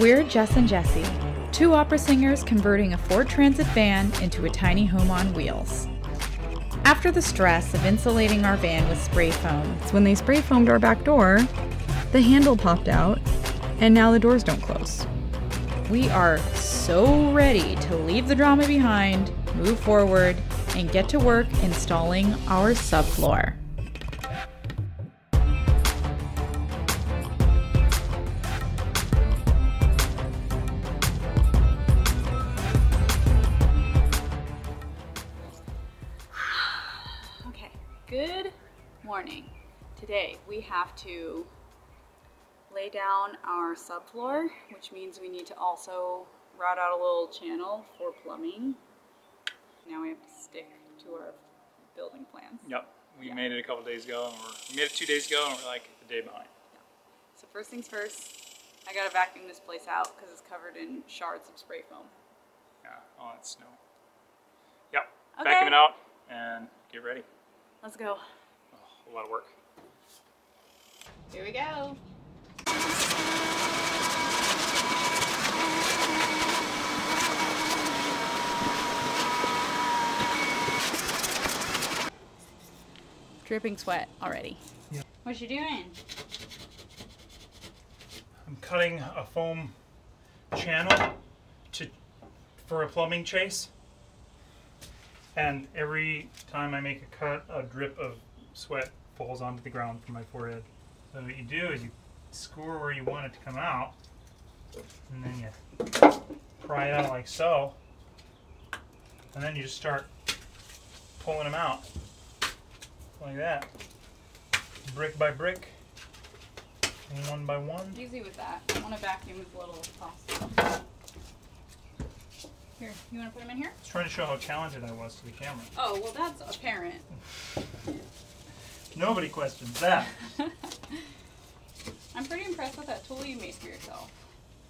We're Jess and Jessie, two opera singers converting a Ford Transit van into a tiny home on wheels. After the stress of insulating our van with spray foam, when they spray foamed our back door, the handle popped out, and now the doors don't close. We are so ready to leave the drama behind, move forward, and get to work installing our subfloor. Okay, good morning. Today we have to lay down our subfloor, which means we need to also route out a little channel for plumbing. Now we have to stick to our building plans. Yep, we made it a couple days ago, and we made it 2 days ago, and we're like a day behind. Yeah. So first things first, I gotta vacuum this place out because it's covered in shards of spray foam. Yeah, all that snow. Yep, Okay. vacuum it out and get ready. Let's go. Oh, a lot of work. Here we go. Dripping sweat already. Yep. What you doing? I'm cutting a foam channel for a plumbing chase, and every time I make a cut, a drip of sweat falls onto the ground from my forehead. So what you do is you score where you want it to come out, and then you pry it out like so, and then you just start pulling them out like that, brick by brick, and one by one. Easy with that. I want to vacuum as little as possible. Here, you want to put them in here? I was trying to show how talented I was to the camera. Oh, well that's apparent. Nobody questions that. I'm pretty impressed with that tool you made for yourself.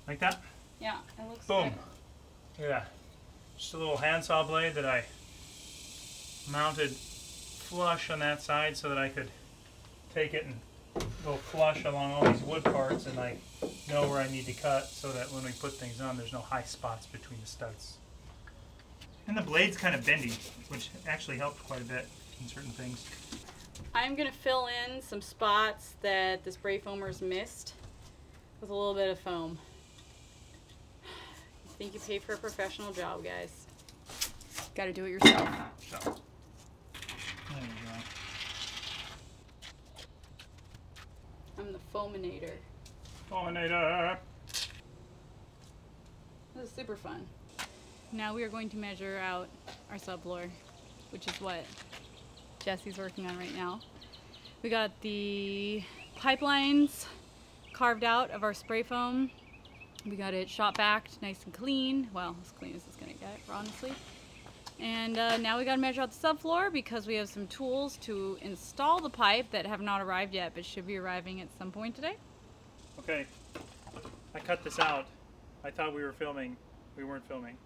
Like that? Yeah, it looks Boom. good. Look at that. Just a little handsaw blade that I mounted flush on that side so that I could take it and go flush along all these wood parts, and I know where I need to cut so that when we put things on, there's no high spots between the studs. And the blade's kind of bendy, which actually helped quite a bit in certain things. I'm going to fill in some spots that the spray foamers missed with a little bit of foam. You think you pay for a professional job, guys. Got to do it yourself. So, there you go. I'm the foaminator. Foaminator! This is super fun. Now we are going to measure out our subfloor, which is what Jesse's working on right now. We got the pipelines carved out of our spray foam. We got it shot backed nice and clean. Well, as clean as it's gonna get, honestly. And now we gotta measure out the subfloor because we have some tools to install the pipe that have not arrived yet, but should be arriving at some point today. Okay, I cut this out. I thought we were filming. We weren't filming.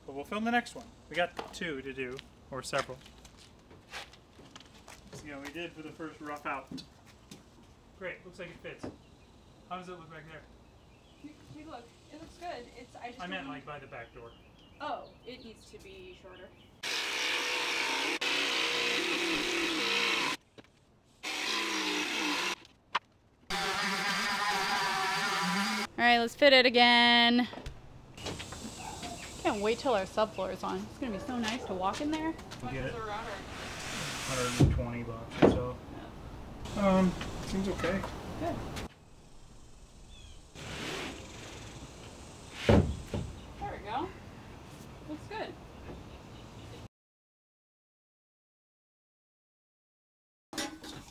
But we'll film the next one. We got 2 to do, or several. See how we did for the first rough out. Great, looks like it fits. How does it look back there? You look, it looks good. I meant like by the back door. Oh, it needs to be shorter. All right, let's fit it again. Can't wait till our subfloor is on. It's gonna be so nice to walk in there. We'll get it. The router? 120 bucks or so. Yeah. Seems okay. Good. There we go. Looks good.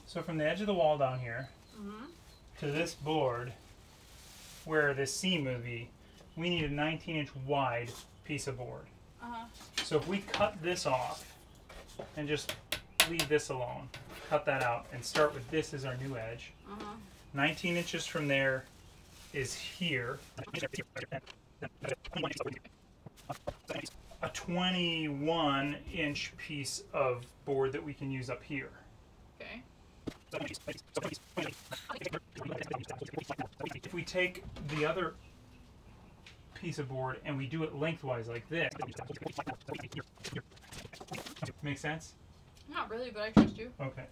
So from the edge of the wall down here to this board, where this seam would be, we need a 19-inch wide piece of board. So if we cut this off and just leave this alone, cut that out, and start with this as our new edge, 19 inches from there is here. A 21-inch piece of board that we can use up here. Okay. If we take the other piece of board and we do it lengthwise like this. Make sense? Not really, but I trust you. Okay.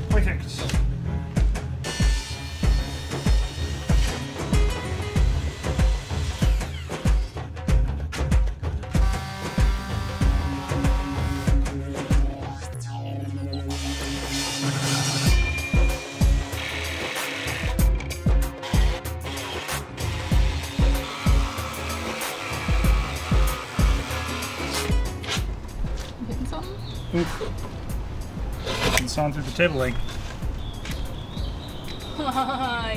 Perfect. Getting something? It's on through the table leg. Yeah.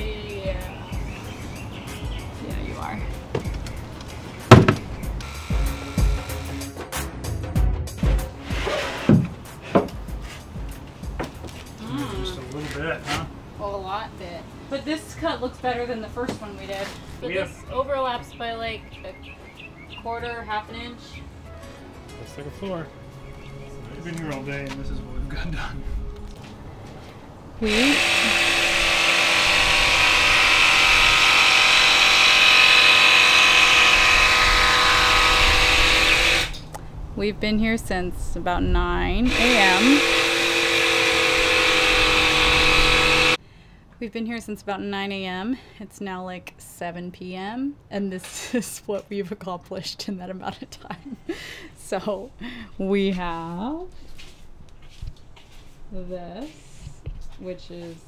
Yeah, you are. Just a little bit, huh? Oh, a lot bit. But this cut looks better than the first one we did. But Yep. this overlaps by like a quarter, half an inch. Looks like a floor. We've been here all day and this is what we've got done. We've been here since about 9 a.m. We've been here since about 9 a.m. It's now like 7 p.m. and this is what we've accomplished in that amount of time. So we have this, which is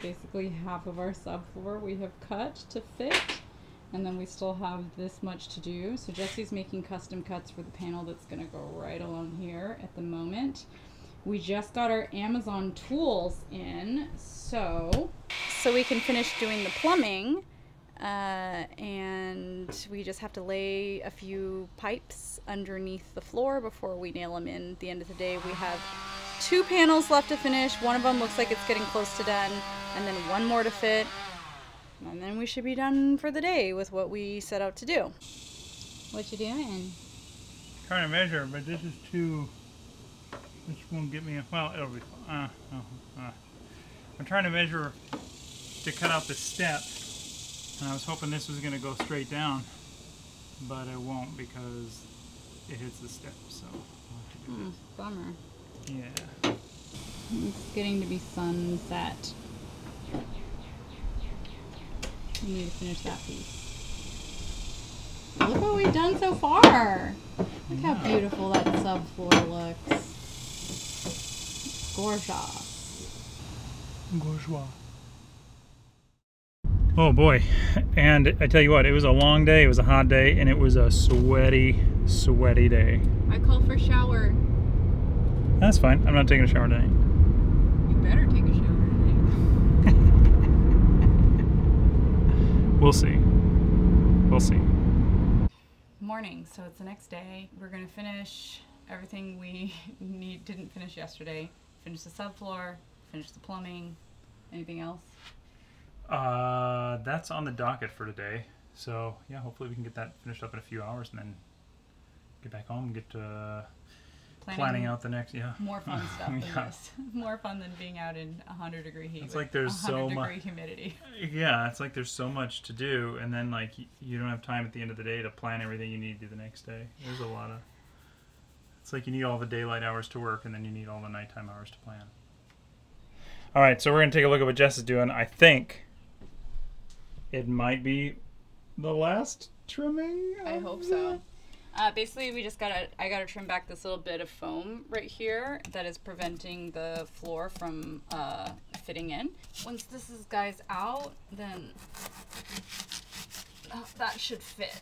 basically half of our subfloor we have cut to fit. And then we still have this much to do. So Jesse's making custom cuts for the panel that's gonna go right along here at the moment. We just got our Amazon tools in, so we can finish doing the plumbing. And we just have to lay a few pipes underneath the floor before we nail them in. At the end of the day, we have 2 panels left to finish. One of them looks like it's getting close to done, and then one more to fit. And then we should be done for the day with what we set out to do. What you doing? Trying to measure, but this is too. This won't get me. Well, it'll be. I'm trying to measure to cut out the step, and I was hoping this was going to go straight down, but it won't because it hits the step. So I'll have to do this. Bummer. Yeah. It's getting to be sunset. We need to finish that piece. Look what we've done so far. Look how beautiful that subfloor looks. Gorgeous. Bourgeois. Oh boy, and I tell you what, it was a long day, it was a hot day, and it was a sweaty, sweaty day. I call for shower. That's fine, I'm not taking a shower tonight. You better take a shower tonight. We'll see. We'll see. Morning, so it's the next day. We're gonna finish everything we didn't finish yesterday. Finish the subfloor, finish the plumbing. Anything else? That's on the docket for today. So yeah, hopefully we can get that finished up in a few hours and then get back home and get to planning out the next, more fun stuff than Yeah. this. More fun than being out in 100-degree heat. It's like there's so much 100-degree humidity. Yeah, it's like there's so much to do, and then like you don't have time at the end of the day to plan everything you need to do the next day. There's a lot of. It's like you need all the daylight hours to work, and then you need all the nighttime hours to plan. All right, so we're gonna take a look at what Jess is doing. I think it might be the last trimming. I hope so. Basically, I gotta trim back this little bit of foam right here that is preventing the floor from fitting in. Once this guy's out, then that should fit.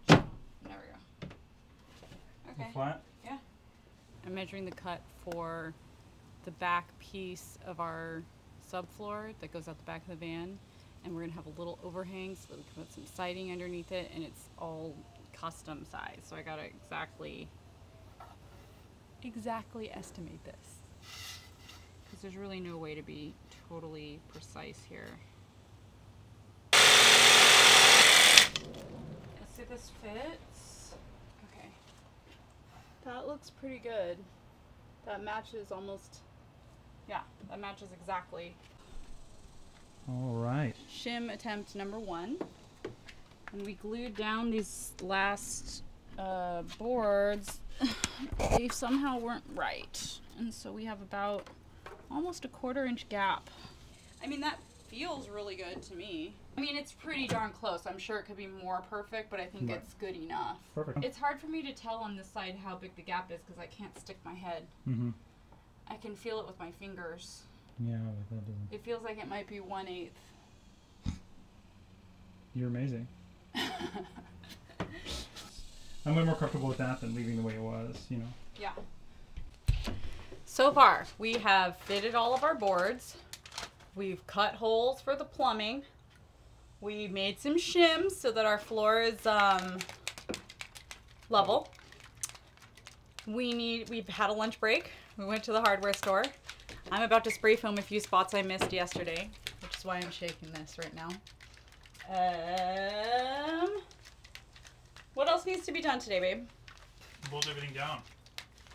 There we go. Okay. Flat. Yeah. I'm measuring the cut for the back piece of our subfloor that goes out the back of the van. And we're gonna have a little overhang so that we can put some siding underneath it, and it's all custom size. So I gotta exactly estimate this because there's really no way to be totally precise here. Let's see if this fits. Okay, that looks pretty good. That matches almost Yeah, that matches exactly. All right. Shim attempt number 1. And we glued down these last boards. They somehow weren't right. And so we have about almost a 1/4 inch gap. I mean, that feels really good to me. I mean, it's pretty darn close. I'm sure it could be more perfect, but I think it's good enough. Perfect. It's hard for me to tell on this side how big the gap is because I can't stick my head. Mm-hmm. I can feel it with my fingers. Yeah, but that doesn't. It feels like it might be 1/8. You're amazing. I'm way more comfortable with that than leaving the way it was, you know. Yeah. So far, we have fitted all of our boards. We've cut holes for the plumbing. We made some shims so that our floor is level. We've had a lunch break. We went to the hardware store. I'm about to spray foam a few spots I missed yesterday, which is why I'm shaking this right now. What else needs to be done today, babe? Bolt everything down.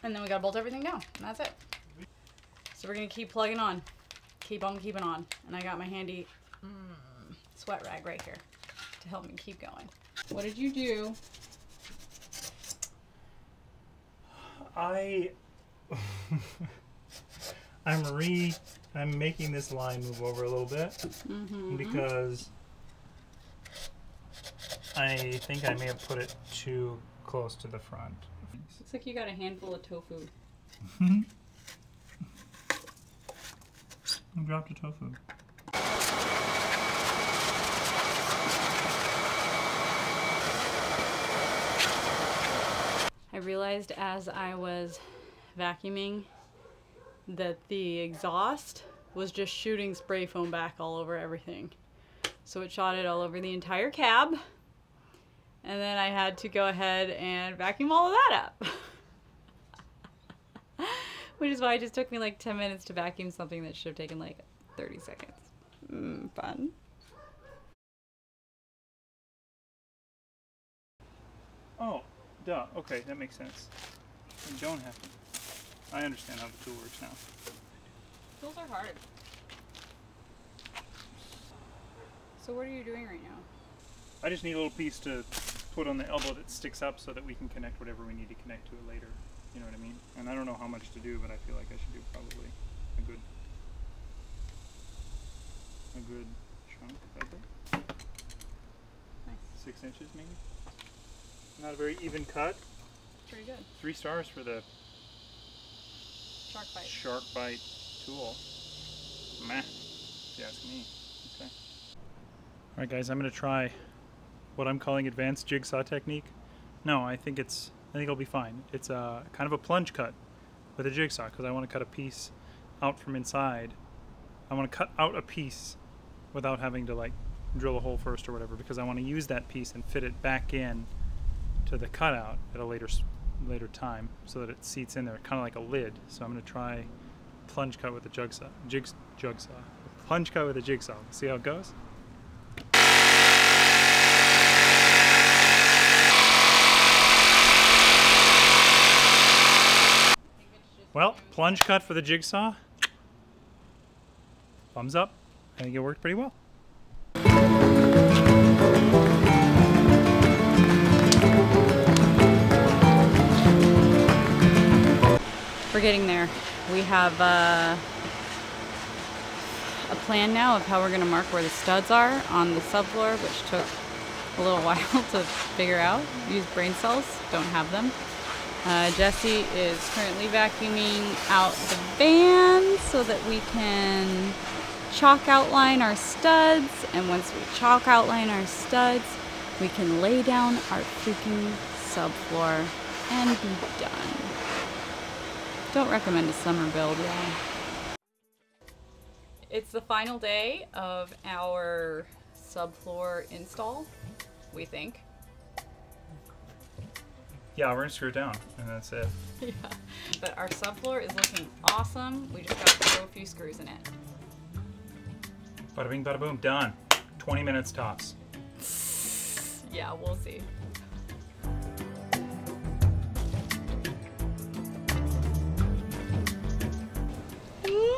And then we gotta bolt everything down, and that's it. So we're gonna keep plugging on. Keep on keeping on. And I got my handy sweat rag right here to help me keep going. What did you do? I'm making this line move over a little bit because I think I may have put it too close to the front. Looks like you got a handful of tofu. I dropped a tofu. I realized as I was vacuuming that the exhaust was just shooting spray foam back all over everything. So it shot it all over the entire cab. And then I had to go ahead and vacuum all of that up. Which is why it just took me like 10 minutes to vacuum something that should have taken like 30 seconds. Fun. Oh, duh. Okay, that makes sense. You don't have to. I understand how the tool works now. Tools are hard. So what are you doing right now? I just need a little piece to put on the elbow that sticks up so that we can connect whatever we need to connect to it later. You know what I mean? And I don't know how much to do, but I feel like I should do probably a good chunk of it. Nice. 6 inches maybe. Not a very even cut. Pretty good. 3 stars for the Shark bite. shark bite tool. Meh, if you ask me. Okay. Alright guys, I'm going to try what I'm calling advanced jigsaw technique. No, I think it'll be fine. It's a kind of a plunge cut with a jigsaw because I want to cut a piece out from inside. I want to cut out a piece without having to like drill a hole first or whatever, because I want to use that piece and fit it back in to the cutout at a later time so that it seats in there, kind of like a lid. So I'm going to try plunge cut with a jigsaw. Plunge cut with a jigsaw. See how it goes? Well, plunge cut for the jigsaw. Thumbs up. I think it worked pretty well. We're getting there. We have a plan now of how we're going to mark where the studs are on the subfloor, which took a little while to figure out. Use brain cells, don't have them. Jesse is currently vacuuming out the van so that we can chalk outline our studs, and once we chalk outline our studs, we can lay down our freaking subfloor and be done. Don't recommend a summer build, y'all. It's the final day of our subfloor install, we think. Yeah, we're gonna screw it down, and that's it. Yeah, but our subfloor is looking awesome. We just gotta throw a few screws in it. Bada bing, bada boom, done. 20 minutes tops. Yeah, we'll see.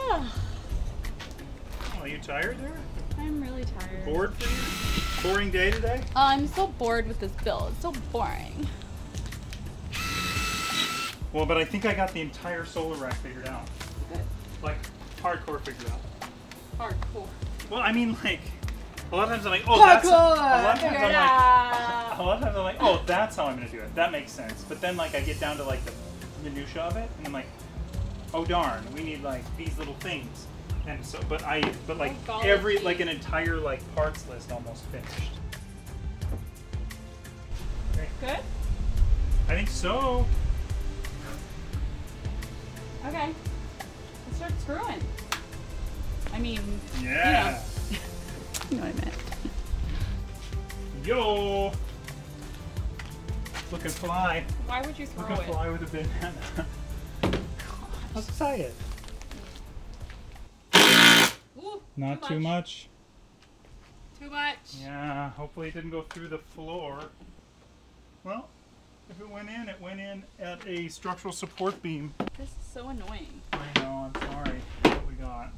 Oh, Are you tired there? I'm really tired. Bored for you? Boring day today? Oh, I'm so bored with this build. It's so boring. Well, but I think I got the entire solar rack figured out. Good. Like, hardcore figured out. Hardcore. Well, I mean, like, a lot of times I'm like, oh, that's... A lot of times I'm like, oh, that's how I'm going to do it. That makes sense. But then, like, I get down to, like, the minutia of it, and I'm like, oh, darn, we need, like, these little things. And so, but like, every, like, an entire, like, parts list almost finished. Okay. Good? I think so. Okay. Let's start screwing. I mean, yeah. You know what I meant. Yo! Looking fly. Why would you throw Looking it? fly with a banana. I'm excited. Ooh, Not too much. Too much. Yeah, hopefully it didn't go through the floor. Well, if it went in at a structural support beam. This is so annoying. I know, I'm sorry. That's what we got.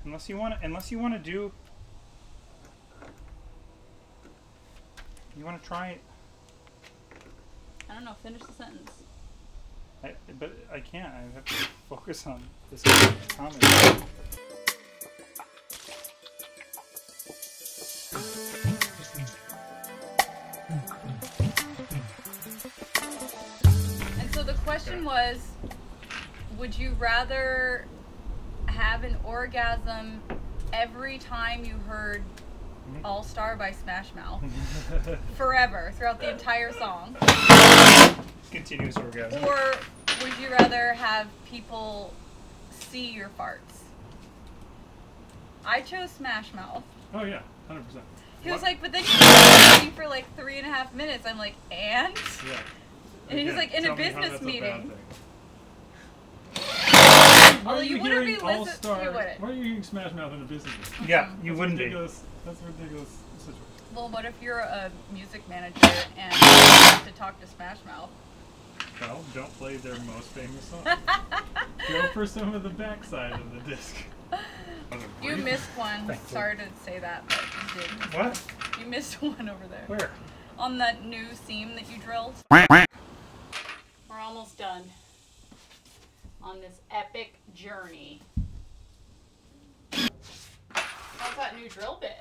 Unless you want to do... You want to try it? I don't know, finish the sentence. But I can't. I have to focus on this comment. And so the question was, would you rather have an orgasm every time you heard All Star by Smash Mouth forever throughout the entire song? Continuous orgasm. Or would you rather have people see your farts? I chose Smash Mouth. Oh yeah, 100%. He was like, but then you were talking for like 3.5 minutes. I'm like, and? Yeah. And he's like, in a business meeting. Although you wouldn't be listening. You wouldn't. Why are you hearing Smash Mouth in a business meeting? Yeah, you wouldn't be. That's a ridiculous situation. Well, what if you're a music manager and you have to talk to Smash Mouth? Well, don't play their most famous song. Go for some of the backside of the disc. You missed one. Thank you. Sorry to say that, but you did. What? You missed one over there. Where? On that new seam that you drilled. We're almost done on this epic journey. How's that new drill bit?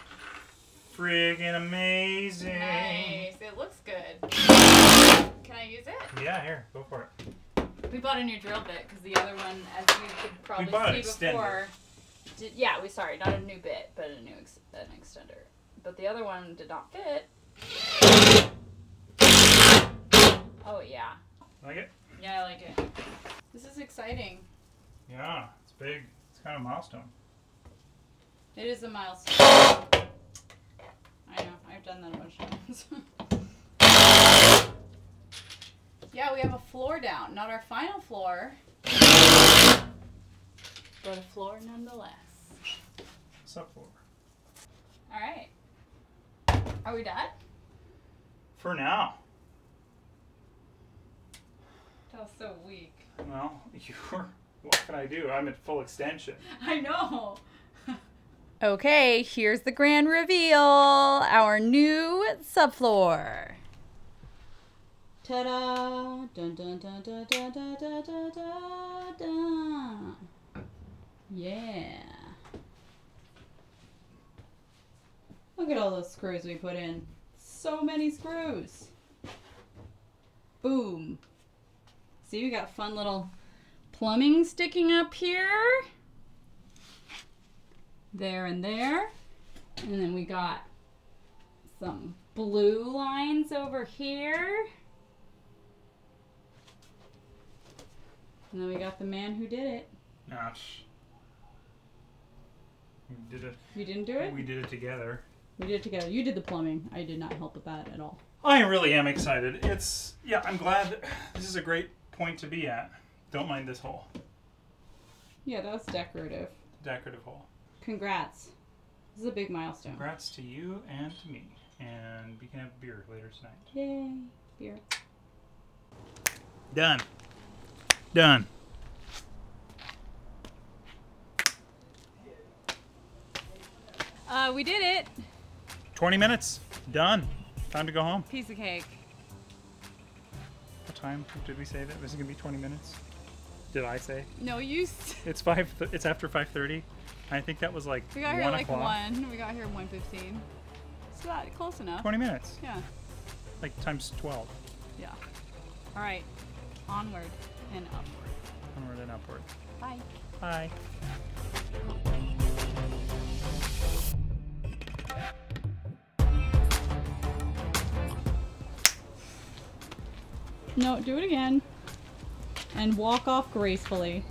Friggin' amazing. Nice. It looks good. Can I use it? Yeah, here, go for it. We bought a new drill bit because the other one, as you could probably bought an see extender. before, sorry, not a new bit, but an extender. But the other one did not fit. Oh yeah. Like it? Yeah, I like it. This is exciting. Yeah, it's big. It's kind of a milestone. It is a milestone. I know, I've done that a bunch of times. Yeah, we have a floor down. Not our final floor, but a floor nonetheless. Subfloor. Alright. Are we done? For now. That was so weak. Well, what can I do? I'm at full extension. I know. Okay, here's the grand reveal. Our new subfloor. Ta-da! Dun dun dun dun dun dun dun dun dun dun. Yeah. Look at all those screws we put in. So many screws. Boom. See, we got fun little plumbing sticking up here. There and there. And then we got some blue lines over here. And then we got the man who did it. Gosh. We did it. You didn't do it? We did it together. We did it together. You did the plumbing. I did not help with that at all. I really am excited. I'm glad. This is a great point to be at. Don't mind this hole. Yeah, that was decorative. Decorative hole. Congrats. This is a big milestone. Congrats to you and to me. And we can have beer later tonight. Yay. Beer. Done. Done. We did it. 20 minutes. Done. Time to go home. Piece of cake. What time did we say that? Was it going to be 20 minutes? Did I say? No, you. It's it's after 5:30. I think that was like We got 1 here like o'clock. 1. We got here at 1:15. So that close enough. 20 minutes. Yeah. Like times 12. Yeah. All right. Onward and upward. Onward and upward. Bye. Bye. No, do it again. And walk off gracefully.